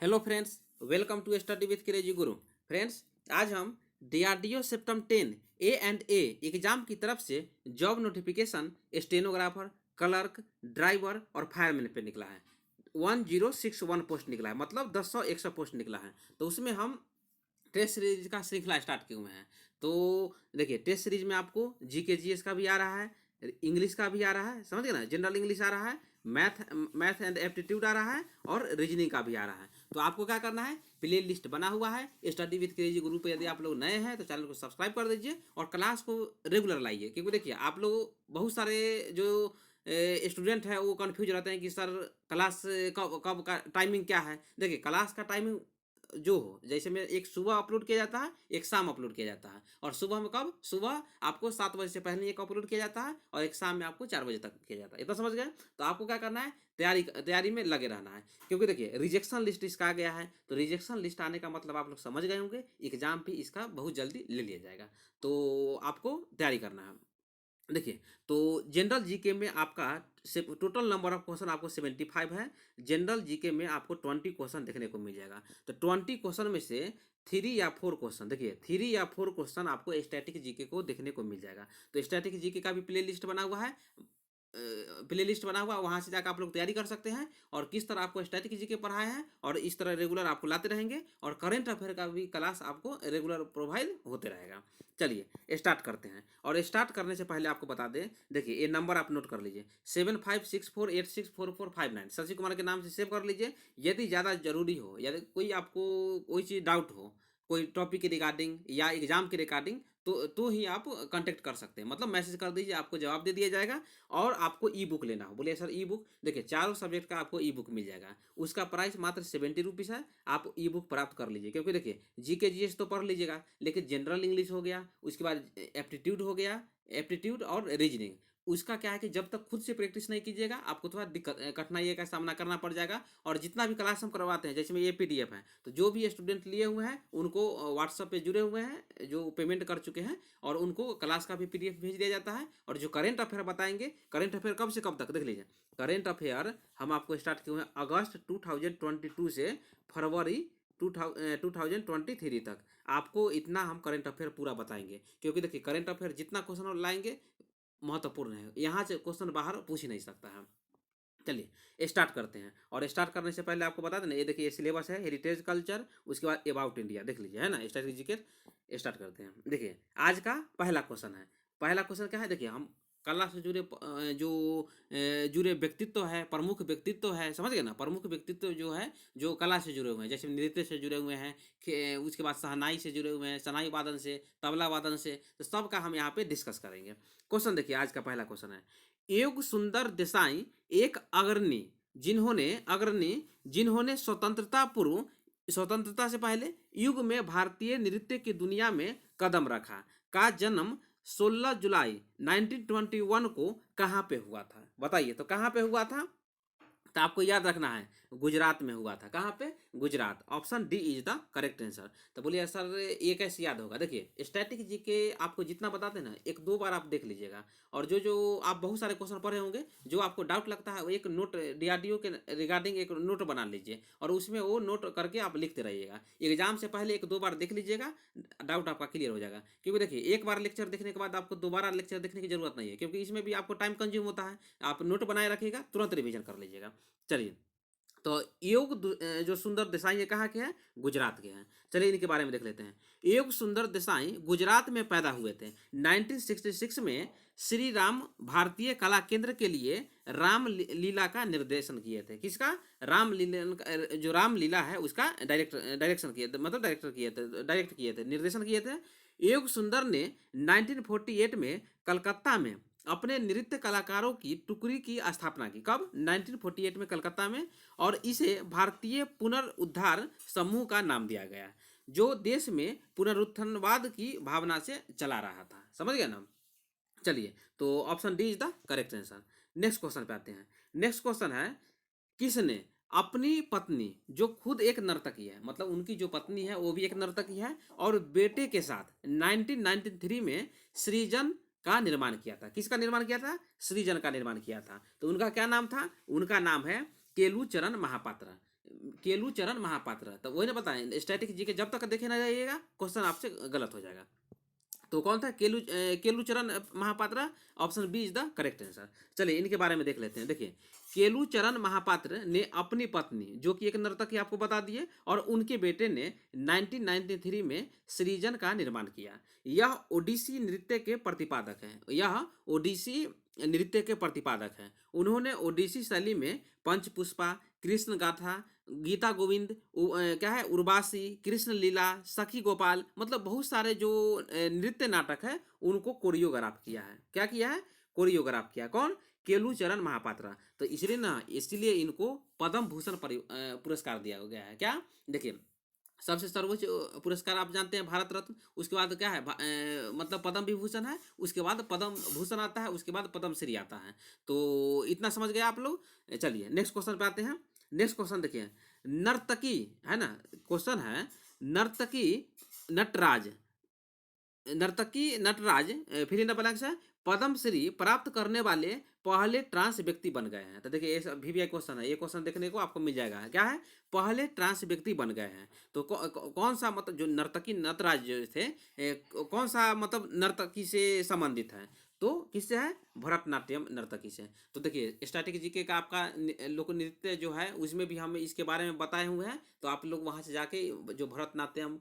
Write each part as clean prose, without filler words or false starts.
Hello friends, welcome to study with crazy guru. Friends, आज हम DRDO septum 10 A&A exam की तरफ से job notification stenographer, clerk, driver और फायरमैन पे निकला है। 1061 पोस्ट निकला है, मतलब 10-100 पोस्ट निकला है। तो उसमें हम टेस्ट सीरीज का श्रृंखला स्टार्ट किए हुए हैं। तो देखिए, टेस्ट सीरीज में आपको जीके जीएस का भी आ रहा है, इंग्लिश का भी आ रहा है, समझ गए ना, जनरल इंग्लिश आ रहा है, मैथ एंड एप्टीट्यूड आ रहा है और रीजनिंग का भी आ रहा है। तो आपको क्या करना है, प्ले लिस्ट बना हुआ है स्टडी विथ क्रेजी ग्रुप पे। यदि आप लोग नए हैं तो चैनल को सब्सक्राइब कर दीजिए और क्लास को रेगुलर लाइए, क्योंकि देखिए आप लोग बहुत सारे जो स्टूडेंट है वो कंफ्यूज रहते हैं कि सर क्लास कब कब का टाइमिंग क्या है। देखिए, क्लास का टाइमिंग जो हो, जैसे में एक सुबह अपलोड किया जाता है, एक शाम अपलोड किया जाता है। और सुबह में कब, सुबह आपको 7 बजे से पहले एक अपलोड किया जाता है और एक शाम में आपको 4 बजे तक किया जाता है। इतना समझ गए? तो आपको क्या करना है, तैयारी में लगे रहना है। क्योंकि देखिए, रिजेक्शन लिस्ट इसका आ गया है, तो रिजेक्शन लिस्ट आने का मतलब आप लोग समझ गए होंगे, एग्जाम भी इसका बहुत जल्दी ले लिया जाएगा। तो आपको तैयारी करना है। देखिए, तो जनरल जीके में आपका टोटल नंबर ऑफ क्वेश्चन आपको 75 है। जनरल जीके में आपको 20 क्वेश्चन देखने को मिल जाएगा। तो 20 क्वेश्चन में से 3 या 4 क्वेश्चन, देखिए 3 या 4 क्वेश्चन आपको स्टैटिक जीके को देखने को मिल जाएगा। तो स्टैटिक जीके का भी प्ले लिस्ट बना हुआ है, प्ले लिस्ट बना हुआ, वहाँ से जाकर आप लोग तैयारी कर सकते हैं। और किस तरह आपको स्टैटिक जीके पढ़ाए हैं और इस तरह रेगुलर आपको लाते रहेंगे, और करंट अफेयर का भी क्लास आपको रेगुलर प्रोवाइड होते रहेगा। चलिए स्टार्ट करते हैं। और स्टार्ट करने से पहले आपको बता दें, देखिए ये नंबर आप नोट कर लीजिए, 7564864459 शशि कुमार के नाम से सेव कर लीजिए। यदि ज़्यादा जरूरी हो, यदि कोई आपको कोई चीज़ डाउट हो, कोई टॉपिक के रिगार्डिंग या एग्जाम के रिगार्डिंग, तो ही आप कांटेक्ट कर सकते हैं। मतलब मैसेज कर दीजिए, आपको जवाब दे दिया जाएगा। और आपको ई बुक लेना हो, बोलिए सर ई बुक, देखिए चारों सब्जेक्ट का आपको ई बुक मिल जाएगा। उसका प्राइस मात्र 70 रुपीज़ है। आप ई बुक प्राप्त कर लीजिए, क्योंकि देखिए जीके जीएस तो पढ़ लीजिएगा, लेकिन जनरल इंग्लिश हो गया, उसके बाद एप्टीट्यूड हो गया, एप्टीट्यूड और रीजनिंग, उसका क्या है कि जब तक खुद से प्रैक्टिस नहीं कीजिएगा आपको थोड़ा दिक्कत कठिनाई का सामना करना पड़ जाएगा। और जितना भी क्लास हम करवाते हैं, जैसे में ये पीडीएफ है, तो जो भी स्टूडेंट लिए हुए हैं उनको व्हाट्सएप पे जुड़े हुए हैं, जो पेमेंट कर चुके हैं, और उनको क्लास का भी पीडीएफ भेज दिया जाता है। और जो करेंट अफेयर बताएंगे, करेंट अफेयर कब से कब तक देख लीजिए। करेंट अफेयर हम आपको स्टार्ट किए हुए हैं अगस्त 2022 से फरवरी 2023 तक। आपको इतना हम करंट अफेयर पूरा बताएंगे, क्योंकि देखिए करंट अफेयर जितना क्वेश्चन लाएंगे महत्वपूर्ण है, यहाँ से क्वेश्चन बाहर पूछ ही नहीं सकता है। चलिए स्टार्ट करते हैं। और स्टार्ट करने से पहले आपको बता दें, ये देखिए ये सिलेबस है, हेरिटेज कल्चर, उसके बाद अबाउट इंडिया, देख लीजिए, है ना, स्ट्रेटेजी के। स्टार्ट करते हैं। देखिए आज का पहला क्वेश्चन है। पहला क्वेश्चन क्या है, देखिए हम कला से जुड़े जुड़े व्यक्तित्व है, प्रमुख व्यक्तित्व है, समझ गए ना, प्रमुख व्यक्तित्व जो है जो कला से जुड़े हुए हैं, जैसे नृत्य से जुड़े हुए हैं, उसके बाद शहनाई से जुड़े हुए हैं, शनाई वादन से, तबला वादन से, तो सबका हम यहाँ पे डिस्कस करेंगे। क्वेश्चन देखिए, आज का पहला क्वेश्चन है, योग सुंदर देसाई एक अग्रणी जिन्होंने स्वतंत्रता से पहले युग में भारतीय नृत्य की दुनिया में कदम रखा, का जन्म 16 जुलाई 1921 को कहाँ पे हुआ था? बताइए तो कहाँ पे हुआ था? तो आपको याद रखना है, गुजरात में हुआ था। कहाँ पे? Gujarat. Option D is the correct answer. तो बोलिए सर ये कैसे याद होगा? देखिए स्टैटिक जी के आपको जितना बताते हैं ना, एक दो बार आप देख लीजिएगा। और जो जो आप बहुत सारे क्वेश्चन पढ़े होंगे, जो आपको डाउट लगता है वो एक नोट डीआरडीओ के रिगार्डिंग एक नोट बना लीजिए, और उसमें वो नोट करके आप लिखते रहिएगा। एग्जाम से पहले एक दो बार देख लीजिएगा, डाउट आपका क्लियर हो जाएगा। क्योंकि देखिए एक बार लेक्चर देखने के बाद आपको दोबारा लेक्चर देखने की जरूरत नहीं है, क्योंकि इसमें भी आपको टाइम कंज्यूम होता है। आप नोट बनाए रखिएगा, तुरंत रिवीजन कर लीजिएगा। चलिए, तो जो सुंदर देसाई ये कहाँ के हैं? गुजरात के हैं। चलिए इनके बारे में देख लेते हैं। योग सुंदर देसाई गुजरात में पैदा हुए थे। 1966 में श्री राम भारतीय कला केंद्र के लिए राम लीला का निर्देशन किए थे। किसका? राम लीला, जो राम लीला है उसका डायरेक्शन किए थे, मतलब डायरेक्ट किए थे, निर्देशन किए थे। योग सुंदर ने 1948 में कलकत्ता में अपने नृत्य कलाकारों की टुकड़ी की स्थापना की। कब? 1948 में कलकत्ता में। और इसे भारतीय पुनरुद्धार समूह का नाम दिया गया, जो देश में पुनरुत्थानवाद की भावना से चला रहा था। समझ गए ना? चलिए, तो option D is the correct answer. Next question पे आते हैं। नेक्स्ट क्वेश्चन है, किसने अपनी पत्नी, जो खुद एक नर्तकी है, मतलब उनकी जो पत्नी है वो भी एक नर्तकी है, और बेटे के साथ 1993 में सृजन का निर्माण किया था? किसका निर्माण किया था? सृजन का निर्माण किया था। तो उनका क्या नाम था? उनका नाम है केलूचरण महापात्र। केलूचरण महापात्र, तो वही ना बताएं, स्टैटिक जीके जब तक देखे ना जाइएगा क्वेश्चन आपसे गलत हो जाएगा। तो कौन था? Kelucharan Mahapatra, option B is the correct answer. चलिए इनके बारे में देख लेते हैं। देखिए, केलूचरण महापात्र ने अपनी पत्नी, जो कि एक नर्तकी आपको बता दिए, और उनके बेटे ने 1993 में सृजन का निर्माण किया। यह ओडिसी नृत्य के प्रतिपादक हैं। यह ओडिसी नृत्य के प्रतिपादक हैं। उन्होंने ओडिसी शैली में पंचपुष्पा, कृष्ण गाथा, गीता गोविंद, क्या है, उर्वासी, कृष्ण लीला, सखी गोपाल, मतलब बहुत सारे जो नृत्य नाटक है उनको कोरियोग्राफ किया है। क्या किया है? कोरियोग्राफ किया। कौन? केलूचरण महापात्रा। तो इसलिए इनको पद्म भूषण पुरस्कार दिया गया है। क्या? देखिए, सबसे सर्वोच्च पुरस्कार आप जानते हैं भारत रत्न, उसके बाद क्या है, मतलब पद्म विभूषण है, उसके बाद पद्म भूषण आता है, उसके बाद पद्म श्री आता है। तो इतना समझ गए आप लोग। चलिए नेक्स्ट क्वेश्चन पे आते हैं। नेक्स्ट क्वेश्चन देखिए, नर्तकी है ना, क्वेश्चन है, नर्तकी नटराज, फिर इन ब्लैंक्स है, पद्मश्री प्राप्त करने वाले पहले ट्रांस व्यक्ति बन गए हैं। तो देखिए ये भी क्वेश्चन है, ये क्वेश्चन देखने को आपको मिल जाएगा। क्या है? पहले ट्रांस व्यक्ति बन गए हैं। तो कौन सा, मतलब जो नर्तकी नटराज जो थे, कौन सा मतलब नर्तकी से संबंधित है? तो किससे है? भरतनाट्यम नर्तकी से। तो देखिए स्टैटिक जीके का आपका लोक नृत्य जो है उसमें भी हम इसके बारे में बताए हुए हैं। तो आप लोग वहाँ से जाके जो भरतनाट्यम,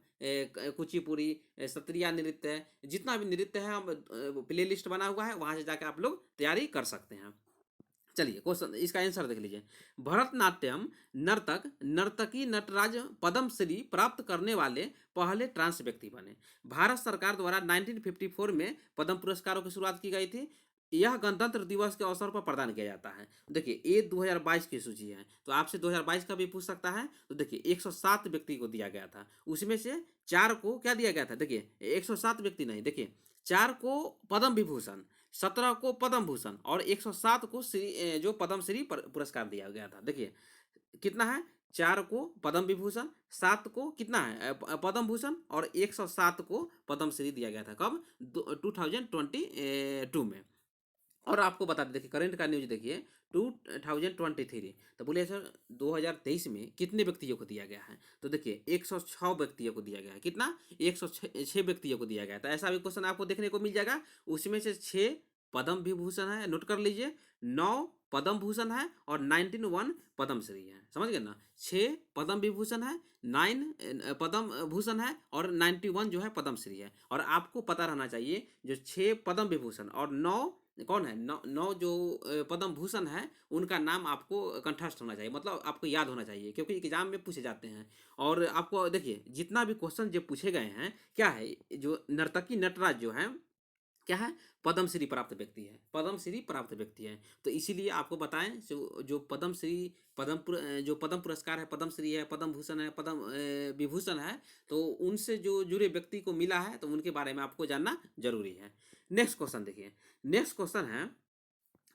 कुचिपुड़ी, सत्रिया नृत्य, जितना भी नृत्य है हम प्ले लिस्ट बना हुआ है, वहाँ से जाके आप लोग तैयारी कर सकते हैं। चलिए क्वेश्चन इसका आंसर देख लीजिए। भरतनाट्यम नर्तक नर्तकी नटराज पद्मश्री प्राप्त करने वाले पहले ट्रांस व्यक्ति बने। भारत सरकार द्वारा 1954 में पद्म पुरस्कारों की शुरुआत की गई थी। यह गणतंत्र दिवस के अवसर पर प्रदान किया जाता है। देखिए ये 2022 की सूची है, तो आपसे 2022 का भी पूछ सकता है। तो देखिए 107 व्यक्ति को दिया गया था, उसमें से 4 को क्या दिया गया था? देखिए 107 व्यक्ति नहीं, देखिए 4 को पद्म विभूषण, 17 को पद्म भूषण और 107 को जो पद्मश्री पुरस्कार दिया गया था। देखिए कितना है? 4 को पद्म विभूषण, 7 को कितना है पद्म भूषण, और 107 को पद्मश्री दिया गया था। कब? 2022 में। और आपको बता दें, देखिए करंट का न्यूज देखिए 2023। तो बोलिए सर 2023 में कितने व्यक्तियों को दिया गया है? तो देखिए 106 व्यक्तियों को दिया गया है। कितना? 106 व्यक्तियों को दिया गया है। तो ऐसा भी क्वेश्चन आपको देखने को मिल जाएगा। उसमें से 6 पद्म विभूषण है, नोट कर लीजिए, 9 पद्म भूषण है और 19 पद्मश्री है। समझ गए ना? 6 पद्म विभूषण है, 9 पद्म भूषण है और 91 जो है पद्मश्री है। और आपको पता रहना चाहिए जो 6 पद्म विभूषण और 9 कौन है, 9 जो पद्म भूषण है उनका नाम आपको कंठस्थ होना चाहिए, मतलब आपको याद होना चाहिए, क्योंकि एग्जाम में पूछे जाते हैं। और आपको देखिए जितना भी क्वेश्चन जो पूछे गए हैं, क्या है, जो नर्तकी नटराज जो है क्या है, पद्मश्री प्राप्त व्यक्ति है, पद्मश्री प्राप्त व्यक्ति है। तो इसीलिए आपको बताएं जो पद्मश्री, जो पद्म पुरस्कार है, पद्मश्री है, पद्म भूषण है, पद्म विभूषण है, तो उनसे जो जुड़े व्यक्ति को मिला है तो उनके बारे में आपको जानना जरूरी है। नेक्स्ट क्वेश्चन देखिए। नेक्स्ट क्वेश्चन है,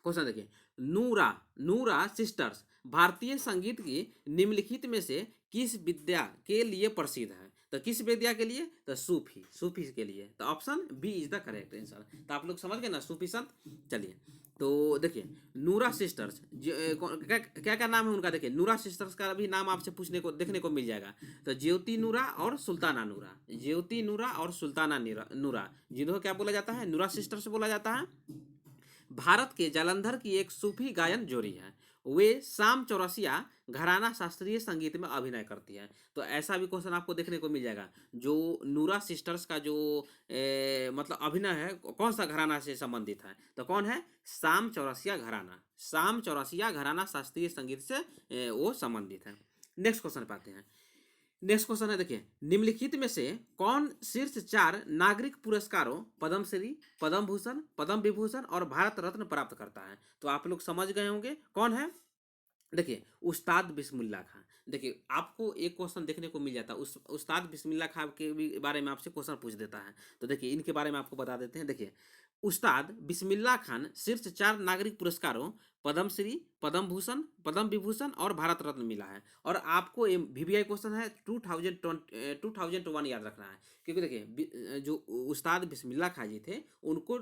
क्वेश्चन देखिए, नूरा नूरा सिस्टर्स भारतीय संगीत की निम्नलिखित में से किस विद्या के लिए प्रसिद्ध है? तो किस विद्या के लिए? तो सूफी के लिए। तो option B is the correct answer. तो आप लोग समझ गए ना, सूफी संत। चलिए तो देखिए नूरा सिस्टर्स, क्या क्या नाम है उनका? देखिए नूरा सिस्टर्स का भी नाम आपसे पूछने को देखने को मिल जाएगा। तो ज्योति नूरा और सुल्ताना नूरा, ज्योति नूरा और सुल्ताना नूरा, जिन्हों क्या बोला जाता है? नूरा सिस्टर्स बोला जाता है। भारत के जालंधर की एक सूफी गायन जोड़ी है। वे शाम चौरसिया घराना शास्त्रीय संगीत में अभिनय करती है। तो ऐसा भी क्वेश्चन आपको देखने को मिल जाएगा। जो नूरा सिस्टर्स का जो मतलब अभिनय है कौन सा घराना से संबंधित है? तो कौन है? शाम चौरसिया घराना, शाम चौरसिया घराना शास्त्रीय संगीत से वो संबंधित है। नेक्स्ट क्वेश्चन पे आते हैं। नेक्स्ट क्वेश्चन है, देखिए निम्नलिखित में से कौन शीर्ष 4 नागरिक पुरस्कारों पद्मश्री, पद्म भूषण, पद्म विभूषण और भारत रत्न प्राप्त करता है? तो आप लोग समझ गए होंगे कौन है। देखिए उस्ताद बिस्मिल्लाह खां। देखिए आपको एक क्वेश्चन देखने को मिल जाता है, उस्ताद बिस्मिल्लाह खां के भी बारे में आपसे क्वेश्चन पूछ देता है। तो देखिए इनके बारे में आपको बता देते हैं। देखिए उस्ताद बिस्मिल्लाह खान शीर्ष 4 नागरिक पुरस्कारों पद्मश्री, पद्म भूषण, पद्म विभूषण और भारत रत्न मिला है। और आपको ये VVI क्वेश्चन है 2001 याद रखना है, क्योंकि देखिए जो उस्ताद बिस्मिल्लाह खान जी थे उनको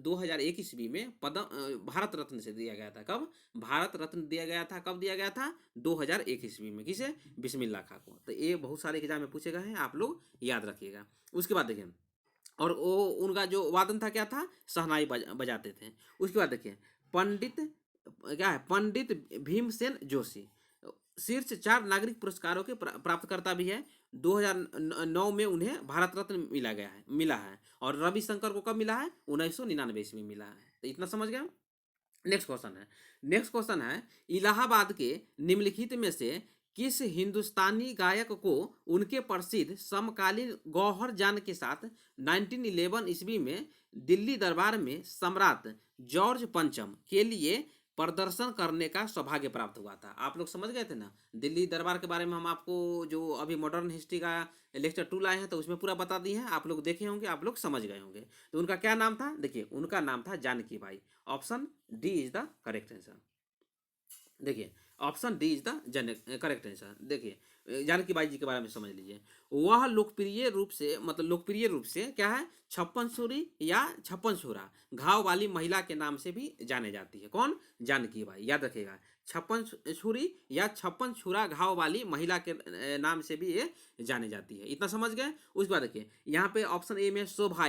2001 ईस्वी में भारत रत्न से दिया गया था। कब भारत रत्न दिया गया था? कब दिया गया था? 2001 ईस्वी में। किसे? बिस्मिल्लाह खान को। तो ये बहुत सारे एग्जाम में पूछे गए हैं, आप लोग याद रखिएगा। उसके बाद देखिए, और वो उनका जो वादन था क्या था? शहनाई बजाते थे। उसके बाद देखिए पंडित क्या है? पंडित भीमसेन जोशी शीर्ष 4 नागरिक पुरस्कारों के प्राप्तकर्ता भी है। 2009 में उन्हें भारत रत्न मिला है। और रविशंकर को कब मिला है? 1999 ईस्वी में मिला है। तो इतना समझ गए। नेक्स्ट क्वेश्चन है इलाहाबाद के निम्नलिखित में से किस हिंदुस्तानी गायक को उनके प्रसिद्ध समकालीन गौहर जान के साथ 1911 ईस्वी में दिल्ली दरबार में सम्राट जॉर्ज पंचम के लिए प्रदर्शन करने का सौभाग्य प्राप्त हुआ था? आप लोग समझ गए थे ना। दिल्ली दरबार के बारे में हम आपको जो अभी मॉडर्न हिस्ट्री का लेक्चर 2 लाए हैं तो उसमें पूरा बता दिए हैं। आप लोग देखे होंगे, आप लोग समझ गए होंगे। तो उनका क्या नाम था? देखिए उनका नाम था Janaki Bai. Option D is the correct answer. देखिए option D is the correct answer. देखिए जानकी बाई जी के बारे में समझ लीजिए। वह लोकप्रिय रूप से क्या है? छप्पन छुरी या छप्पन छुरा घाव वाली महिला के नाम से भी जाने जाती है। कौन? जानकी बाई। याद रखिएगा, छप्पन छुरी या छप्पन छुरा घाव वाली महिला के नाम से भी ये जाने जाती है। इतना समझ गए। उसके बाद देखिए यहाँ पे ऑप्शन ए में शोभा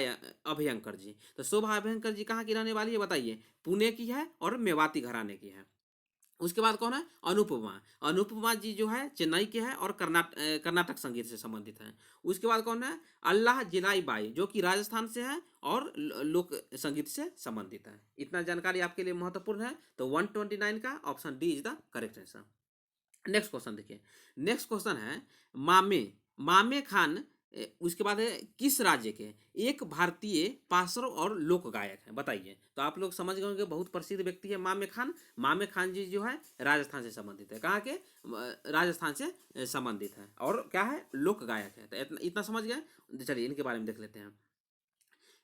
अभयंकर जी। तो शोभा अभयंकर जी कहाँ की रहने वाली है? बताइए। पुणे की है और मेवाती घराने की है। उसके बाद कौन है? अनुपमा। अनुपमा जी जो है चेन्नई के हैं और कर्नाटक संगीत से संबंधित हैं। उसके बाद कौन है? अल्लाह जिलाई बाई जो कि राजस्थान से है और लोक संगीत से संबंधित है। इतना जानकारी आपके लिए महत्वपूर्ण है। तो 129 का option D is the correct answer. Next question देखिए। नेक्स्ट क्वेश्चन है मामे मामे खान उसके बाद है किस राज्य के एक भारतीय पार्श्व और लोक गायक है? बताइए। तो आप लोग समझ गए होंगे, बहुत प्रसिद्ध व्यक्ति है मामे खान। मामे खान जी जो है राजस्थान से संबंधित है। कहाँ के? राजस्थान से संबंधित है और क्या है? लोक गायक है। तो इतना समझ गए। चलिए इनके बारे में देख लेते हैं।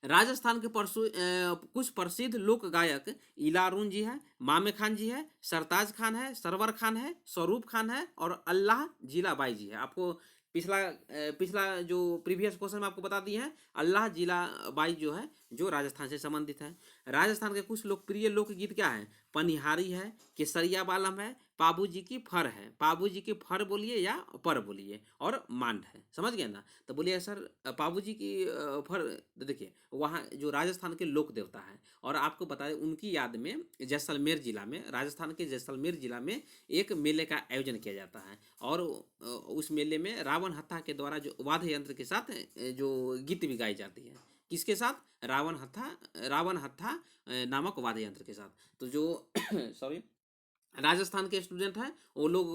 राजस्थान के कुछ प्रसिद्ध लोक गायक इलारून जी है, मामे खान जी है, सरताज खान है, सरवर खान है, स्वरूप खान है और अल्लाह जिलाबाई जी है। आपको पिछला जो प्रीवियस क्वेश्चन में आपको बता दिए हैं, अल्लाह जिलाबाई जो है जो राजस्थान से संबंधित है। राजस्थान के कुछ लोकप्रिय लोकगीत क्या है? पनिहारी है, केसरिया बालम है, पाबू जी की फर है। पाबू जी की फर बोलिए या पर बोलिए, और मांड है। समझ गए ना। तो बोलिए सर पाबू जी की फर। देखिए वहाँ जो राजस्थान के लोक देवता है, और आपको बता दें उनकी याद में जैसलमेर जिला में, राजस्थान के जैसलमेर जिला में एक मेले का आयोजन किया जाता है। और उस मेले में रावण हत्था के द्वारा जो वाद्य यंत्र के साथ जो गीत भी गाई जाती है। किसके साथ? रावण हत्था नामक वाद्य यंत्र के साथ। तो जो सॉरी राजस्थान के स्टूडेंट हैं वो लोग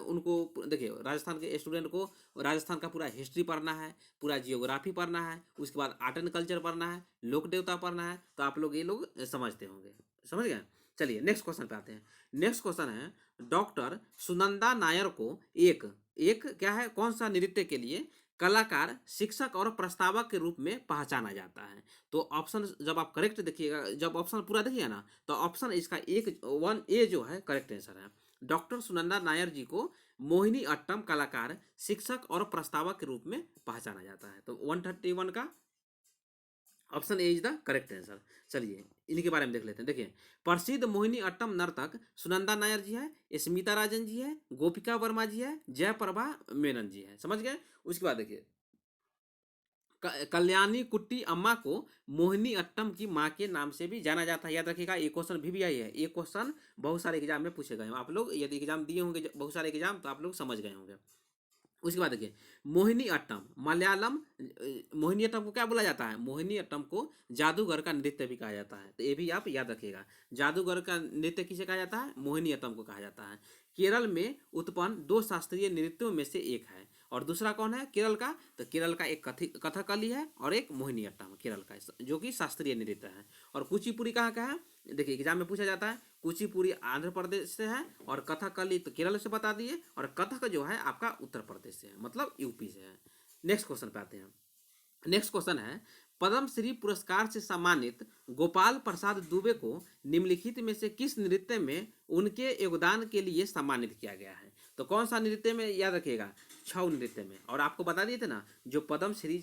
उनको देखिए, राजस्थान के स्टूडेंट को राजस्थान का पूरा हिस्ट्री पढ़ना है, पूरा जियोग्राफी पढ़ना है, उसके बाद आर्ट एंड कल्चर पढ़ना है, लोक देवता पढ़ना है। तो आप लोग ये लोग समझते होंगे। समझ गए। चलिए नेक्स्ट क्वेश्चन पे आते हैं। नेक्स्ट क्वेश्चन है डॉक्टर सुनंदा नायर को एक एक क्या है? कौन सा नृत्य के लिए कलाकार, शिक्षक और प्रस्तावक के रूप में पहचाना जाता है? तो ऑप्शन जब आप करेक्ट देखिएगा, जब ऑप्शन पूरा देखिएगा ना, तो ऑप्शन इसका 1A जो है करेक्ट आंसर है। डॉक्टर सुनंदा नायर जी को मोहिनी अट्टम कलाकार, शिक्षक और प्रस्तावक के रूप में पहचाना जाता है। तो 131 का option A is the correct answer. चलिए इनके बारे में देख लेते हैं। देखिए प्रसिद्ध मोहिनी अट्टम नर्तक सुनंदा नायर जी है, स्मिता राजन जी है, गोपिका वर्मा जी है, जयप्रभा मेनन जी है। समझ गए। उसके बाद देखिए कल्याणी कुट्टी अम्मा को मोहिनी अट्टम की माँ के नाम से भी जाना जाता है। याद रखिएगा, ये क्वेश्चन भी आई है। ये क्वेश्चन बहुत सारे एग्जाम में पूछे गए हैं। आप लोग यदि एग्जाम दिए होंगे बहुत सारे एग्जाम, तो आप लोग समझ गए होंगे। उसके बाद देखिए मोहिनी अट्टम मलयालम, मोहिनी अट्टम को क्या बोला जाता है? मोहिनी अट्टम को जादूगर का नृत्य भी कहा जाता है। तो ये भी आप याद रखिएगा, जादूगर का नृत्य किसे कहा जाता है? मोहिनी अट्टम को कहा जाता है। केरल में उत्पन्न 2 शास्त्रीय नृत्यों में से एक है। और दूसरा कौन है केरल का? तो केरल का एक कथकली है और एक मोहिनी अट्टम केरल का, जो कि शास्त्रीय नृत्य है। और कुचिपुड़ी कहाँ का है? देखिए एग्जाम में पूछा जाता है। कुचिपुड़ी आंध्र प्रदेश से है और कथकली तो केरल से बता दिए, और कथक जो है आपका उत्तर प्रदेश से है, मतलब यूपी से है। नेक्स्ट क्वेश्चन पे आते हैं। नेक्स्ट क्वेश्चन है पद्मश्री पुरस्कार से सम्मानित गोपाल प्रसाद दुबे को निम्नलिखित में से किस नृत्य में उनके योगदान के लिए सम्मानित किया गया है? तो कौन सा नृत्य में, याद रखिएगा, छऊ नृत्य में। और आपको बता दिए थे ना, जो पद्मश्री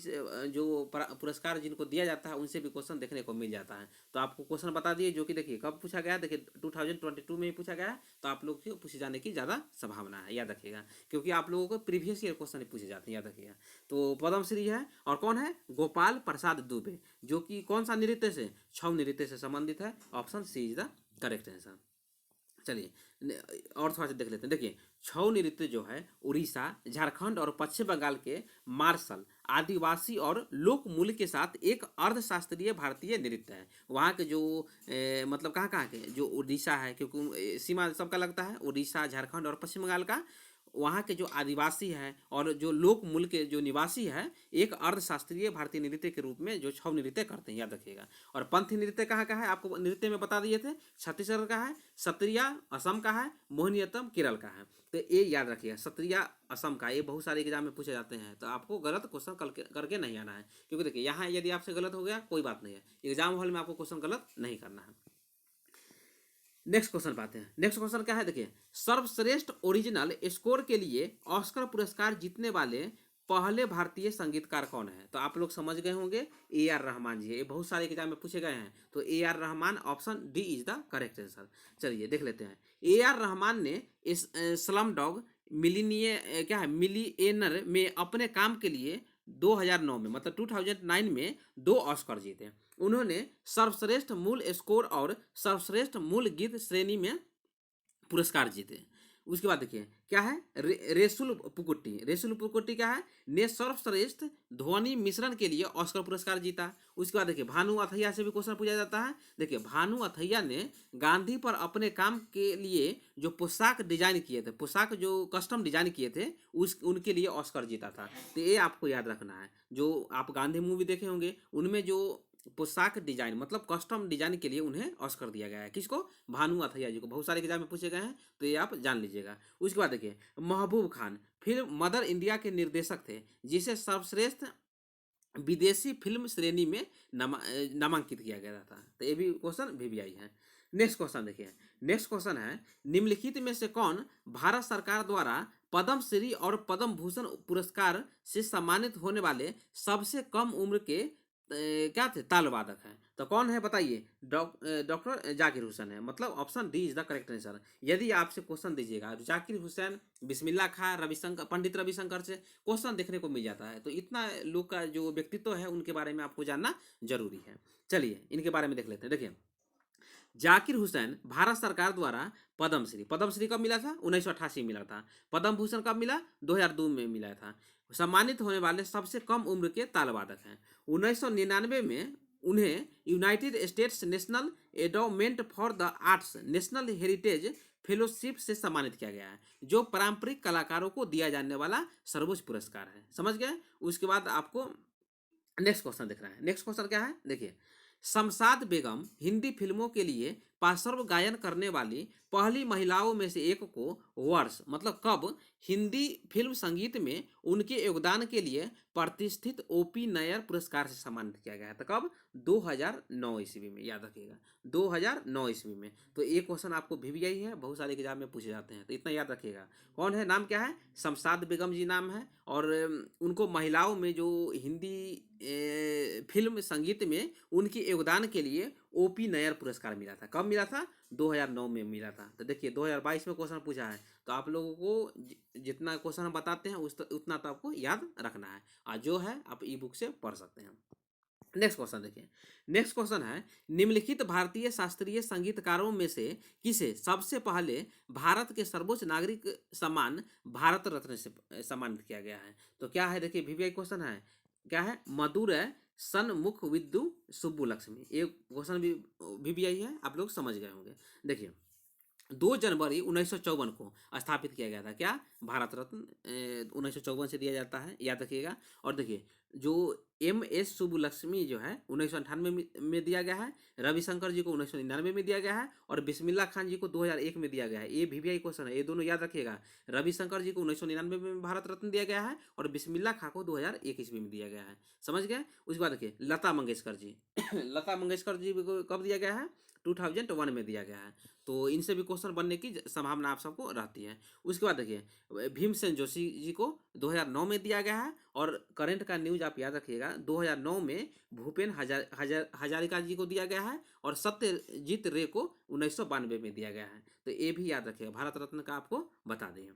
जो पुरस्कार जिनको दिया जाता है उनसे भी क्वेश्चन देखने को मिल जाता है। तो आपको क्वेश्चन बता दिए, जो कि देखिए कब पूछा गया, देखिए 2022 में ही पूछा गया है। तो आप लोग को पूछे जाने की ज़्यादा संभावना है, याद रखिएगा, क्योंकि आप लोगों को प्रीवियस ईयर क्वेश्चन पूछे जाते हैं, याद रखिएगा। तो पद्मश्री है, और कौन है? गोपाल प्रसाद दुबे, जो कि कौन सा नृत्य से? छऊ नृत्य से संबंधित है। Option C is the correct answer. चलिए और थोड़ा सा देख लेते हैं। देखिए, छऊ नृत्य जो है उड़ीसा, झारखंड और पश्चिम बंगाल के मार्शल, आदिवासी और लोक मूल्य के साथ एक अर्धशास्त्रीय भारतीय नृत्य है। वहाँ के जो मतलब कहाँ कहाँ के, जो उड़ीसा है, क्योंकि सीमा सबका लगता है, उड़ीसा, झारखंड और पश्चिम बंगाल का, वहाँ के जो आदिवासी हैं और जो लोक मूल के जो निवासी है, एक अर्धशास्त्रीय भारतीय नृत्य के रूप में जो छऊ नृत्य करते हैं, याद रखिएगा। और पंथ नृत्य कहाँ का है, आपको नृत्य में बता दिए थे, छत्तीसगढ़ का है, सत्रिया असम का है, मोहिनीअट्टम केरल का है। तो ये याद रखिएगा, सत्रिया असम का, ये बहुत सारे एग्जाम में पूछे जाते हैं। तो आपको गलत क्वेश्चन करके नहीं आना है, क्योंकि देखिए यहाँ यदि आपसे गलत हो गया कोई बात नहीं है, एग्जाम हॉल में आपको क्वेश्चन गलत नहीं करना है। नेक्स्ट क्वेश्चन पाते हैं। नेक्स्ट क्वेश्चन क्या है, देखिए, सर्वश्रेष्ठ ओरिजिनल स्कोर के लिए ऑस्कर पुरस्कार जीतने वाले पहले भारतीय संगीतकार कौन है? तो आप लोग समझ गए होंगे, ए आर रहमान जी। ये बहुत सारे एग्जाम में पूछे गए हैं। तो A R Rahman, option D is the correct answer. चलिए देख लेते हैं। ए आर रहमान ने इस स्लम डॉग मिलीनियर क्या है मिलियनर में अपने काम के लिए 2009 में, मतलब 2009 में 2 ऑस्कर जीते। उन्होंने सर्वश्रेष्ठ मूल स्कोर और सर्वश्रेष्ठ मूल गीत श्रेणी में पुरस्कार जीते। उसके बाद देखिए क्या है, रेसुल पुकुट्टी। रेसुल पुकुट्टी क्या है, ने सर्वश्रेष्ठ ध्वनि मिश्रण के लिए ऑस्कर पुरस्कार जीता। उसके बाद देखिए भानु अथैया से भी क्वेश्चन पूछा जाता है। देखिए भानु अथैया ने गांधी पर अपने काम के लिए जो पोशाक डिजाइन किए थे, पोशाक जो कस्टम डिजाइन किए थे, उस उनके लिए ऑस्कर जीता था। तो ये आपको याद रखना है। जो आप गांधी मूवी देखे होंगे, उनमें जो पोशाक डिजाइन मतलब कस्टम डिजाइन के लिए उन्हें ऑस्कर दिया गया है। किसको? भानु अथैया जी को। बहुत सारे एग्जाम में पूछे गए हैं, तो ये आप जान लीजिएगा। उसके बाद देखिए Mehboob Khan film mother India के निर्देशक थे, जिसे सर्वश्रेष्ठ विदेशी फिल्म श्रेणी में नामांकित किया गया था। तो ये भी क्वेश्चन VVI है। नेक्स्ट क्वेश्चन देखिए। नेक्स्ट क्वेश्चन है, निम्नलिखित में से कौन भारत सरकार द्वारा पद्मश्री और पद्म भूषण पुरस्कार से सम्मानित होने वाले सबसे कम उम्र के क्या थे? ताल वादक हैं। तो कौन है बताइए? डॉक्टर जाकिर हुसैन है, मतलब option D is the correct answer. यदि आपसे क्वेश्चन दीजिएगा जाकिर हुसैन, बिस्मिल्लाह खां, रविशंकर, पंडित रविशंकर से क्वेश्चन देखने को मिल जाता है। तो इतना लोग का जो व्यक्तित्व है उनके बारे में आपको जानना जरूरी है। चलिए इनके बारे में देख लेते हैं। देखिए जाकिर हुसैन भारत सरकार द्वारा पद्मश्री, पद्मश्री कब मिला था? 1988 मिला था। पद्म भूषण कब मिला? 2002 में मिला था। सम्मानित होने वाले सबसे कम उम्र के ताल वादक हैं। 1999 में उन्हें United states national endowment for the arts national heritage fellowship से सम्मानित किया गया है, जो पारंपरिक कलाकारों को दिया जाने वाला सर्वोच्च पुरस्कार है। समझ गए? उसके बाद आपको नेक्स्ट क्वेश्चन दिख रहा है। नेक्स्ट क्वेश्चन क्या है, देखिए, शमशाद बेगम हिंदी फिल्मों के लिए पार्श्व गायन करने वाली पहली महिलाओं में से एक को वर्ष मतलब कब हिंदी फिल्म संगीत में उनके योगदान के लिए प्रतिष्ठित OP नैयर पुरस्कार से सम्मानित किया गया है? तो कब? 2009 ईस्वी में, याद रखिएगा 2009 ईस्वी में। तो ये क्वेश्चन आपको VVI है, बहुत सारे एग्जाम में पूछे जाते हैं, तो इतना याद रखिएगा। कौन है, नाम क्या है? शमशाद बेगम जी नाम है। और उनको महिलाओं में जो हिंदी फिल्म संगीत में उनके योगदान के लिए OP नैयर पुरस्कार मिला था। कब मिला था? 2009 में मिला था। तो देखिए 2022 में क्वेश्चन पूछा है, तो आप लोगों को जितना क्वेश्चन हम बताते हैं उतना तो आपको याद रखना है, और जो है आप ई बुक से पढ़ सकते हैं। नेक्स्ट क्वेश्चन देखिए। नेक्स्ट क्वेश्चन है, निम्नलिखित भारतीय शास्त्रीय संगीतकारों में से किसे सबसे पहले भारत के सर्वोच्च नागरिक सम्मान भारत रत्न से सम्मानित किया गया है? तो क्या है, देखिए VVI क्वेश्चन है, क्या है? मधुरै सन्मुख विद्यु सुब्बुलक्ष्मी। ये क्वेश्चन भी VVI है, आप लोग समझ गए होंगे। देखिए 2 जनवरी 1954 को स्थापित किया गया था। क्या? भारत रत्न 1954 से दिया जाता है, याद रखिएगा। और देखिए जो एम.एस. सुब्बुलक्ष्मी जो है 1998 में दिया गया है, रविशंकर जी को 1999 में दिया गया है, और बिस्मिल्ला खान जी को 2001 में दिया गया है। ये वीवीआई क्वेश्चन है, ये दोनों याद रखिएगा। रविशंकर जी को 1999 में भारत रत्न दिया गया है, और बिस्मिल्ला खां को 2001 ईस्वी में दिया गया है। समझ गए? उसके बाद देखिए लता मंगेशकर जी लता मंगेशकर जी को कब दिया गया है? 2001 में दिया गया है। तो इनसे भी क्वेश्चन बनने की संभावना आप सबको रहती है। उसके बाद देखिए भीमसेन जोशी जी को 2009 में दिया गया है, और करंट का न्यूज आप याद रखिएगा 2009 में भूपेन हजारिका जी को दिया गया है, और सत्यजीत रे को 1992 में दिया गया है। तो ये भी याद रखिएगा, भारत रत्न का आपको बता दें।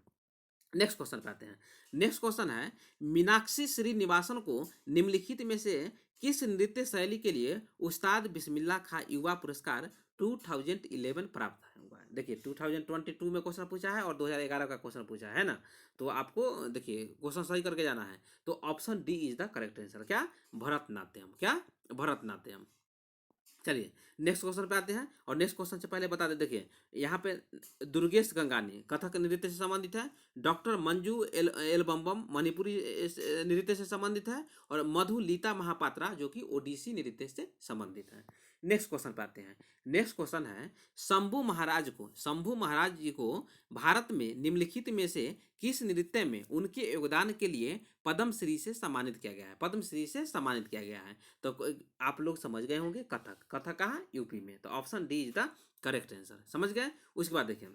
नेक्स्ट क्वेश्चन पे आते हैं। नेक्स्ट क्वेश्चन है मीनाक्षी श्रीनिवासन को निम्नलिखित में से किस नृत्य शैली के लिए उस्ताद बिस्मिल्लाह खां युवा पुरस्कार 2011 प्राप्त हुआ है? देखिए 2022 में क्वेश्चन पूछा है, और 2011 का क्वेश्चन पूछा है ना। तो आपको देखिए क्वेश्चन सही करके जाना है। तो option D is the correct answer. क्या? भरतनाट्यम। क्या? भरतनाट्यम। चलिए नेक्स्ट क्वेश्चन पे आते हैं, और नेक्स्ट क्वेश्चन से पहले बता दें। देखिए यहाँ पे दुर्गेश गंगानी कथक नृत्य से संबंधित है, डॉक्टर मंजू एलबम्बम मणिपुरी नृत्य से संबंधित है, और मधुलिता महापात्रा जो कि ओडिसी नृत्य से संबंधित है। नेक्स्ट क्वेश्चन पे आते हैं। नेक्स्ट क्वेश्चन है शंभू महाराज जी को भारत में निम्नलिखित में से किस नृत्य में उनके योगदान के लिए पद्मश्री से सम्मानित किया गया है? पद्मश्री से सम्मानित किया गया है। तो आप लोग समझ गए होंगे, कथक। कथक कहाँ? यूपी में। तो option D is the correct answer. समझ गए? उसके बाद देखिए,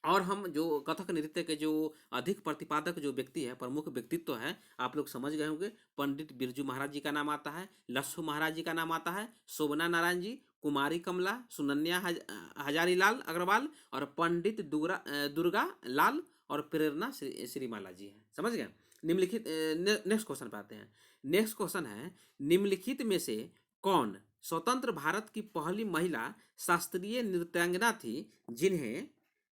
और हम जो कथक नृत्य के जो अधिक प्रतिपादक जो व्यक्ति है, प्रमुख व्यक्तित्व है, आप लोग समझ गए होंगे। पंडित बिरजू महाराज जी का नाम आता है, लस्सू महाराज जी का नाम आता है, शोभना नारायण जी, कुमारी कमला, सुनन्या हजारीलाल अग्रवाल, और पंडित दुर्गा लाल, और प्रेरणा श्रीमाला जी है। समझ गए? निम्नलिखित नेक्स्ट क्वेश्चन पे आते हैं। नेक्स्ट क्वेश्चन है निम्नलिखित में से कौन स्वतंत्र भारत की पहली महिला शास्त्रीय नृत्यांगना थी जिन्हें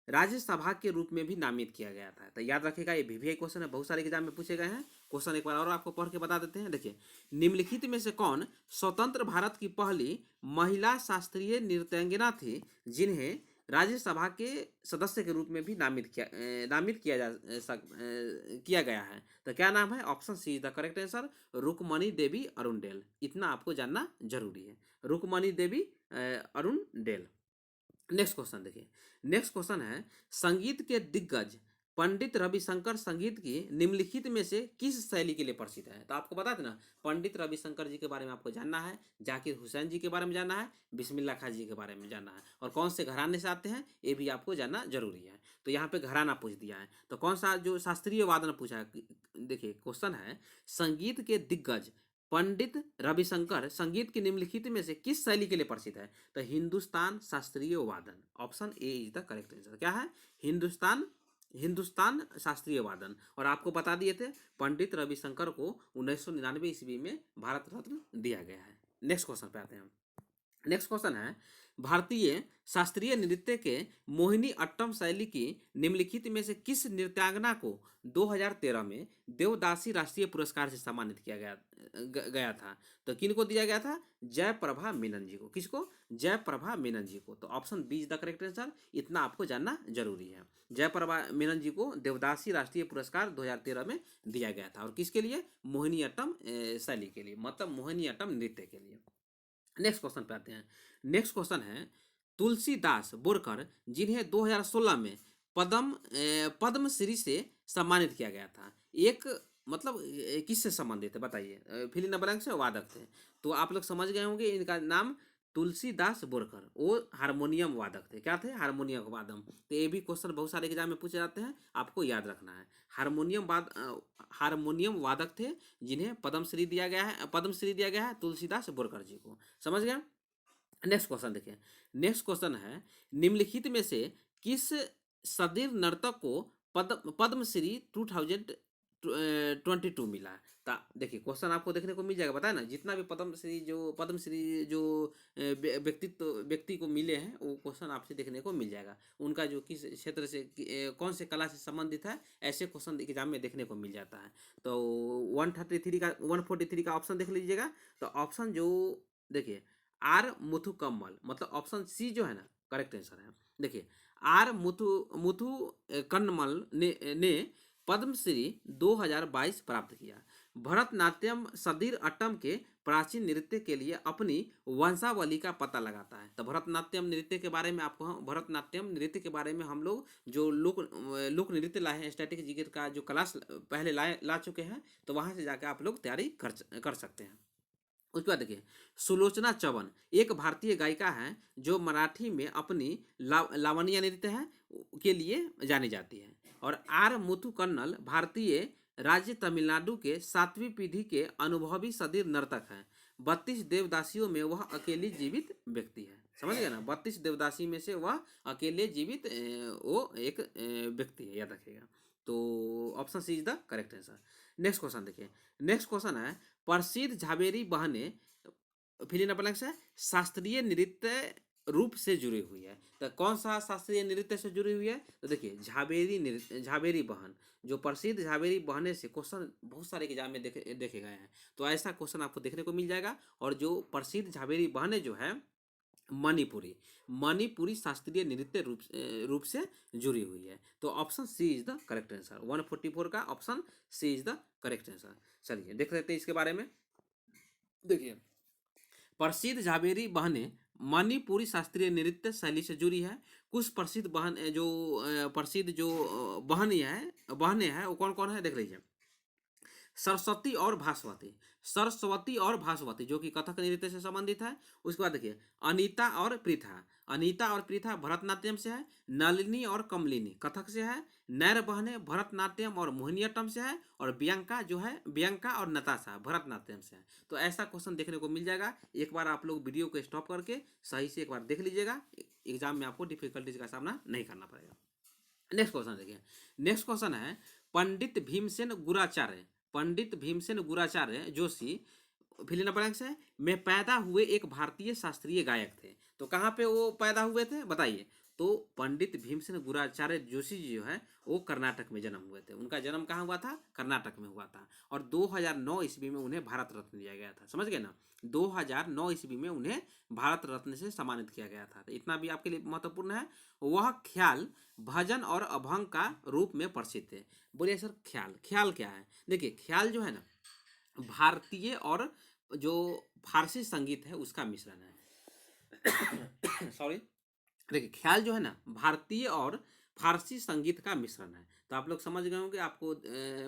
राज्यसभा के रूप में भी नामित किया गया था? तो याद रखिएगा, ये वीवीआई क्वेश्चन है, बहुत सारे एग्जाम में पूछे गए हैं। क्वेश्चन एक बार और आपको पढ़ के बता देते हैं। देखिए निम्नलिखित में से कौन स्वतंत्र भारत की पहली महिला शास्त्रीय नृत्यांगना थी जिन्हें राज्यसभा के सदस्य के रूप में भी नामित किया गया है? तो क्या नाम है? Option C is the correct answer, Rukmini Devi Arundale. इतना आपको जानना जरूरी है, Rukmini Devi Arundale. Next question देखिए। नेक्स्ट क्वेश्चन है संगीत के दिग्गज पंडित रविशंकर संगीत की निम्नलिखित में से किस शैली के लिए प्रसिद्ध है? तो आपको बता देना, पंडित रविशंकर जी के बारे में आपको जानना है, जाकिर हुसैन जी के बारे में जानना है, बिस्मिल्ला खां जी के बारे में जानना है, और कौन से घराने से आते हैं ये भी आपको जानना जरूरी है। तो यहाँ पे घराना पूछ दिया है, तो कौन सा जो शास्त्रीय वादन पूछा है? देखिए क्वेश्चन है संगीत के दिग्गज पंडित रविशंकर संगीत की निम्नलिखित में से किस शैली के लिए प्रसिद्ध है? तो हिंदुस्तान शास्त्रीय वादन। Option A is the correct answer. क्या है? हिंदुस्तान शास्त्रीय वादन। और आपको बता दिए थे पंडित रविशंकर को 1999 ईस्वी में भारत रत्न दिया गया है। नेक्स्ट क्वेश्चन पे आते हैं। नेक्स्ट क्वेश्चन है भारतीय शास्त्रीय नृत्य के मोहिनी अट्टम शैली की निम्नलिखित में से किस नृत्यांगना को 2013 में देवदासी राष्ट्रीय पुरस्कार से सम्मानित किया गया था? तो किनको दिया गया था? जयप्रभा मेनन जी को। किसको? जयप्रभा मेनन जी को। तो option B is the correct answer. इतना आपको जानना जरूरी है। जयप्रभा मेनन जी को देवदासी राष्ट्रीय पुरस्कार 2013 में दिया गया था, और किसके लिए? मोहिनी अट्टम शैली के लिए, मतलब मोहिनी अट्टम नृत्य के लिए। नेक्स्ट क्वेश्चन पे आते हैं। नेक्स्ट क्वेश्चन है तुलसीदास बोरकर जिन्हें 2016 में पद्मश्री से सम्मानित किया गया था, एक मतलब किससे संबंधित है बताइए? फिल इन द ब्लैंक से वादक थे। तो आप लोग समझ गए होंगे इनका नाम तुलसीदास बोरकर, वो हारमोनियम वादक थे। क्या थे? हारमोनियम वादम। तो ये भी क्वेश्चन बहुत सारे एग्जाम में पूछे जाते हैं, आपको याद रखना है। हारमोनियम वादक थे जिन्हें पद्मश्री दिया गया है तुलसीदास बोरकर जी को। समझ गया? नेक्स्ट क्वेश्चन देखिए। नेक्स्ट क्वेश्चन है निम्नलिखित में से किस सदीर नर्तक को पद्मश्री 2022 मिला? देखिए क्वेश्चन आपको देखने को मिल जाएगा, बताया ना, जितना भी पद्मश्री जो व्यक्ति को मिले हैं वो क्वेश्चन आपसे देखने को मिल जाएगा। उनका जो किस क्षेत्र से कौन से कला से संबंधित है, ऐसे क्वेश्चन एग्जाम में देखने को मिल जाता है। तो 143 का ऑप्शन देख लीजिएगा। तो ऑप्शन जो देखिए आर मुथुकम्मल, मतलब ऑप्शन सी जो है ना करेक्ट आंसर है। देखिए आर मुथु कन्नमल ने पद्मश्री 2022 प्राप्त किया। भरतनाट्यम सदीर अट्टम के प्राचीन नृत्य के लिए अपनी वंशावली का पता लगाता है। तो भरतनाट्यम नृत्य के बारे में आपको भरतनाट्यम नृत्य के बारे में हम लोग जो लोक नृत्य लाए हैं, स्टैटिक जिगर का जो क्लास पहले ला चुके हैं, तो वहाँ से जाकर आप लोग तैयारी कर सकते हैं। उसके बाद देखिए, सुलोचना चौवन एक भारतीय गायिका है जो मराठी में अपनी लावण्य नृत्य है के लिए जानी जाती है। और आर मुथु कन्नल भारतीय राज्य तमिलनाडु के 7वीं पीढ़ी के अनुभवी सदीर नर्तक हैं। 32 देवदासियों में वह अकेली जीवित व्यक्ति है। समझ गए ना, 32 देवदासी में से वह अकेले जीवित वो एक व्यक्ति है, याद रखिएगा। तो option C is the correct answer. Next question देखिए, नेक्स्ट क्वेश्चन है प्रसिद्ध झावेरी बहने फिल इन द ब्लैंक्स है शास्त्रीय नृत्य रूप से जुड़ी हुई है। तो कौन सा शास्त्रीय नृत्य से जुड़ी हुई है? तो देखिए, झावेरी नृत्य, झावेरी बहन, जो प्रसिद्ध झावेरी बहने से क्वेश्चन बहुत सारे एग्जाम में देखे गए हैं, तो ऐसा क्वेश्चन आपको देखने को मिल जाएगा। और जो प्रसिद्ध झावेरी बहने जो है मणिपुरी शास्त्रीय नृत्य रूप से जुड़ी हुई है। तो option C is the correct answer. 144 का option C is the correct answer. चलिए देख लेते हैं इसके बारे में। देखिए, प्रसिद्ध झावेरी बहने मणिपुरी शास्त्रीय नृत्य शैली से जुड़ी है। कुछ प्रसिद्ध प्रसिद्ध जो बहने हैं वो कौन कौन है, देख लीजिए। सरस्वती और भास्वती, सरस्वती और भास्वती जो कि कथक नृत्य से संबंधित है। उसके बाद देखिए, अनीता और प्रीथा, अनीता और प्रीथा भरतनाट्यम से है। नलिनी और कमलिनी कथक से है। नैर बहने भरतनाट्यम और मोहिनीअट्टम से है। और बियंका जो है, बियंका और नताशा भरतनाट्यम से है। तो ऐसा क्वेश्चन देखने को मिल जाएगा। एक बार आप लोग वीडियो को स्टॉप करके सही से एक बार देख लीजिएगा, एग्जाम में आपको डिफिकल्टीज का सामना नहीं करना पड़ेगा। नेक्स्ट क्वेश्चन देखिए, नेक्स्ट क्वेश्चन है Pandit Bhimsen Gurucharya, Pandit Bhimsen Gurucharya Joshi fill in the blanks है में पैदा हुए एक भारतीय शास्त्रीय गायक थे। तो कहाँ पे वो पैदा हुए थे बताइए? तो पंडित भीमसेन गुराचार्य जोशी जी जो है वो कर्नाटक में जन्म हुए थे। उनका जन्म कहाँ हुआ था? कर्नाटक में हुआ था। और 2009 ईस्वी में उन्हें भारत रत्न दिया गया था। समझ गए ना, 2009 ईस्वी में उन्हें भारत रत्न से सम्मानित किया गया था। तो इतना भी आपके लिए महत्वपूर्ण है। वह ख्याल, भजन और अभंग का रूप में प्रसिद्ध थे। बोलिए सर, ख्याल, ख्याल क्या है? देखिए, ख्याल जो है ना भारतीय और जो फारसी संगीत है उसका मिश्रण है। सॉरी, देखिए, ख्याल जो है ना भारतीय और फारसी संगीत का मिश्रण है। तो आप लोग समझ गए होंगे, आपको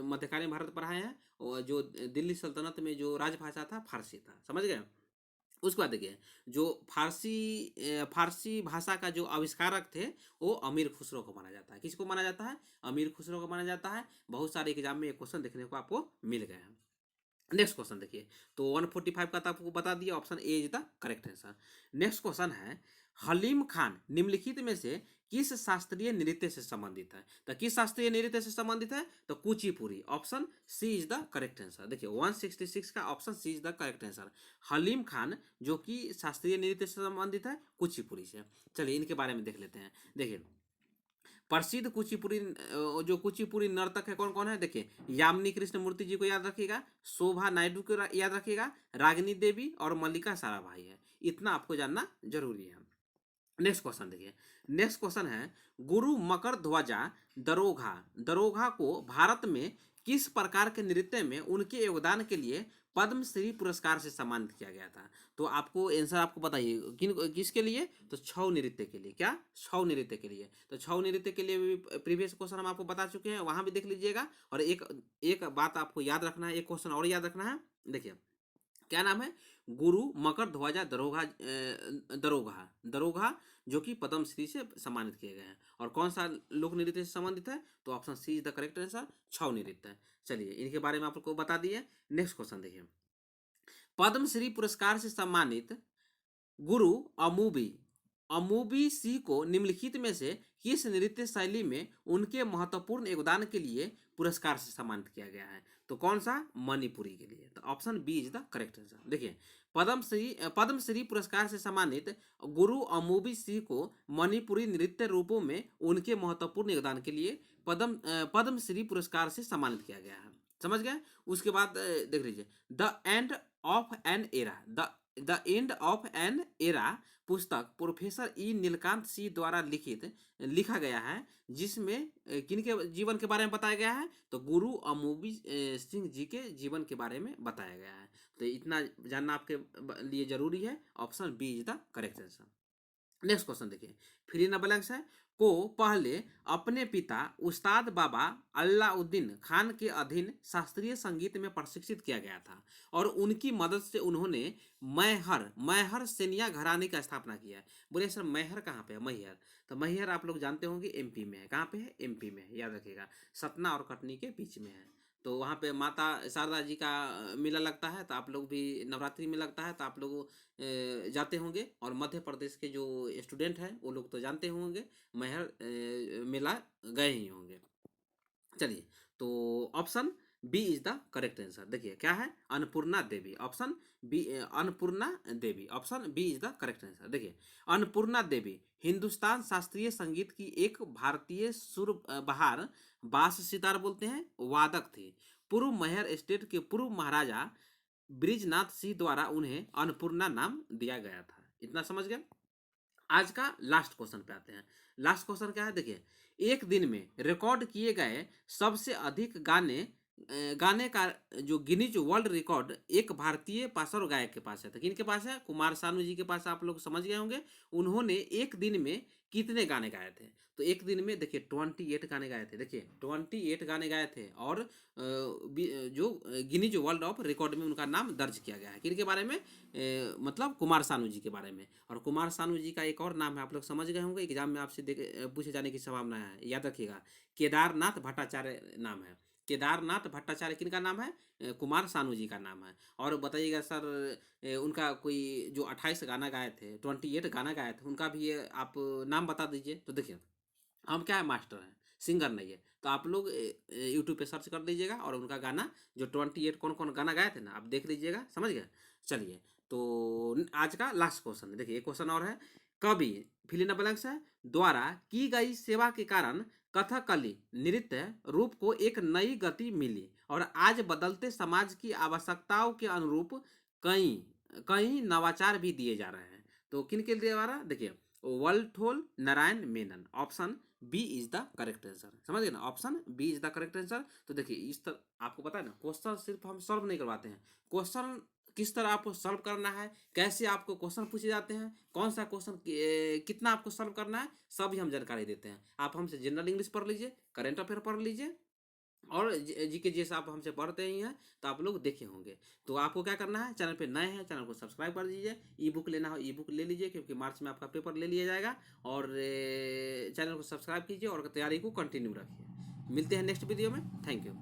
मध्यकालीन भारत पढ़ाए हैं और जो दिल्ली सल्तनत में जो राजभाषा था फारसी था। समझ गए? उसके बाद देखिए, जो फारसी भाषा का जो आविष्कारक थे वो अमीर खुसरो को माना जाता है। किसको माना जाता है? अमीर खुसरो को माना जाता है। बहुत सारे एग्जाम में ये क्वेश्चन देखने को आपको मिल गए हैं। नेक्स्ट क्वेश्चन देखिए, तो 145 का तो आपको बता दिया, option A is the correct answer. Next question है हलीम खान निम्नलिखित में से किस शास्त्रीय नृत्य से संबंधित है? तो किस शास्त्रीय नृत्य से संबंधित है? तो Kuchipudi, option C is the correct answer. देखिए, 166 का option C is the correct answer. Halim Khan जो कि शास्त्रीय नृत्य से संबंधित है कुचिपुड़ी से। चलिए इनके बारे में देख लेते हैं। देखिए, प्रसिद्ध कुचिपुड़ी जो कुचिपुड़ी नर्तक है कौन कौन है? देखिए, यामिनी कृष्णमूर्ति जी को याद रखिएगा, शोभा नायडू को याद रखिएगा, रागिनी देवी और मल्लिका साराभाई है। इतना आपको जानना जरूरी है। नेक्स्ट क्वेश्चन देखिए, नेक्स्ट क्वेश्चन है गुरु मकर ध्वजा दरोगा, दरोगा को भारत में किस प्रकार के नृत्य में उनके योगदान के लिए पद्मश्री पुरस्कार से सम्मानित किया गया था? तो आपको आंसर आपको बताइए किसके लिए? तो छऊ नृत्य के लिए। क्या? छऊ नृत्य के लिए। तो छऊ नृत्य के लिए भी प्रीवियस क्वेश्चन हम आपको बता चुके हैं, वहां भी देख लीजिएगा। और एक बात आपको याद रखना है, एक क्वेश्चन और याद रखना है। देखिए, क्या नाम है? गुरु मकर ध्वजा दरोगा, दरोगा जो कि पद्मश्री से सम्मानित किए गए हैं। और कौन सा लोक नृत्य से संबंधित है? तो option C is the correct answer, Chhau नृत्य। चलिए इनके बारे में आपको बता दिए। नेक्स्ट क्वेश्चन देखिए, पद्मश्री पुरस्कार से सम्मानित गुरु अमूबी, अमूबी सिंह को निम्नलिखित में से किस नृत्य शैली में उनके महत्वपूर्ण योगदान के लिए पुरस्कार से सम्मानित किया गया है? तो कौन सा? मणिपुरी के लिए। तो option B is the correct answer. देखिए, पद्मश्री पुरस्कार से सम्मानित गुरु अमूबी सिंह को मणिपुरी नृत्य रूपों में उनके महत्वपूर्ण योगदान के लिए पद्मश्री पुरस्कार से सम्मानित किया गया है। समझ गए? उसके बाद देख लीजिए, the end of an era, the the end of an era पुस्तक प्रोफेसर ई नीलकांत सी द्वारा लिखा गया है, जिसमें किनके जीवन के बारे में बताया गया है, तो गुरु अमूबी सिंह जी के जीवन के बारे में बताया गया है। तो इतना जानना आपके लिए जरूरी है। Option B is the correct answer. Next question देखिए, फिर इन ब्लैंक्स है, को पहले अपने पिता उस्ताद बाबा अल्लाउद्दीन खान के अधीन शास्त्रीय संगीत में प्रशिक्षित किया गया था और उनकी मदद से उन्होंने मैहर सेनिया घराने की स्थापना किया है। बोले सर मैहर कहाँ पे है? मैहर, तो मैहर आप लोग जानते होंगे एमपी में है। कहाँ पे है? एमपी में है, याद रखिएगा, सतना और कटनी के बीच में है। तो वहाँ पे माता शारदा जी का मेला लगता है, तो आप लोग भी नवरात्रि में लगता है, तो आप लोग जाते होंगे। और मध्य प्रदेश के जो स्टूडेंट हैं वो लोग तो जानते होंगे, मैहर मेला गए ही होंगे। चलिए, तो option B is the correct answer. देखिए क्या है, Annapurna Devi. Option B Annapurna Devi, option B is the correct answer. देखिए, अन्नपूर्णा देवी हिंदुस्तान शास्त्रीय संगीत की एक भारतीय सुर बहार, बास सितार बोलते हैं, वादक थी। पूर्व मैहर स्टेट के पूर्व महाराजा ब्रिजनाथ सिंह द्वारा उन्हें अन्नपूर्णा नाम दिया गया था। इतना समझ गए। आज का लास्ट क्वेश्चन पे आते हैं। लास्ट क्वेश्चन क्या है, देखिए, एक दिन में रिकॉर्ड किए गए सबसे अधिक गाने का जो गिनीज वर्ल्ड रिकॉर्ड एक भारतीय पार्श्व गायक के पास है। तो किनके पास है? कुमार सानू जी के पास। आप लोग समझ गए होंगे। उन्होंने एक दिन में कितने गाने गाए थे? तो एक दिन में देखिए 28 गाने गाए थे। देखिए 28 गाने गाए थे और जो गिनीज वर्ल्ड ऑफ रिकॉर्ड में उनका नाम दर्ज किया गया है। किनके बारे में? मतलब कुमार सानू जी के बारे में। और कुमार सानू जी का एक और नाम है, आप लोग समझ गए होंगे, एग्जाम में आपसे पूछे जाने की संभावना है, याद रखिएगा, केदारनाथ भट्टाचार्य नाम है। केदारनाथ भट्टाचार्य किनका नाम है? कुमार सानू जी का नाम है। और बताइएगा सर, उनका कोई जो 28 गाना गाए थे, 28 गाना गाए थे, उनका भी आप नाम बता दीजिए। तो देखिए, हम क्या है, मास्टर हैं, सिंगर नहीं है। तो आप लोग यूट्यूब पे सर्च कर लीजिएगा और उनका गाना जो 28 कौन कौन गाना गाए थे ना, आप देख लीजिएगा। समझ गए। चलिए, तो आज का लास्ट क्वेश्चन है। देखिए एक क्वेश्चन और है, कवि फिल इन द ब्लैंक्स है द्वारा की गई सेवा के कारण कथकली नृत्य रूप को एक नई गति मिली और आज बदलते समाज की आवश्यकताओं के अनुरूप कई कई नवाचार भी दिए जा रहे हैं। तो किन के द्वारा? देखिए, Vallathol Narayana Menon. Option B is the correct answer. समझ गए ना, option B is the correct answer. तो देखिए इस तरह आपको पता है ना, क्वेश्चन सिर्फ हम सॉल्व नहीं करवाते हैं, क्वेश्चन किस तरह आपको सॉल्व करना है, कैसे आपको क्वेश्चन पूछे जाते हैं, कौन सा क्वेश्चन कितना आपको सॉल्व करना है, सभी हम जानकारी देते हैं। आप हमसे जनरल इंग्लिश पढ़ लीजिए, करेंट अफेयर पढ़ लीजिए, और जीके जैसे आप हमसे पढ़ते ही हैं तो आप लोग देखे होंगे। तो आपको क्या करना है, चैनल पे नए हैं चैनल को सब्सक्राइब कर दीजिए। ई बुक लेना हो ई बुक ले लीजिए, क्योंकि मार्च में आपका पेपर ले लिया जाएगा। और चैनल को सब्सक्राइब कीजिए और तैयारी को कंटिन्यू रखिए। मिलते हैं नेक्स्ट वीडियो में। Thank you.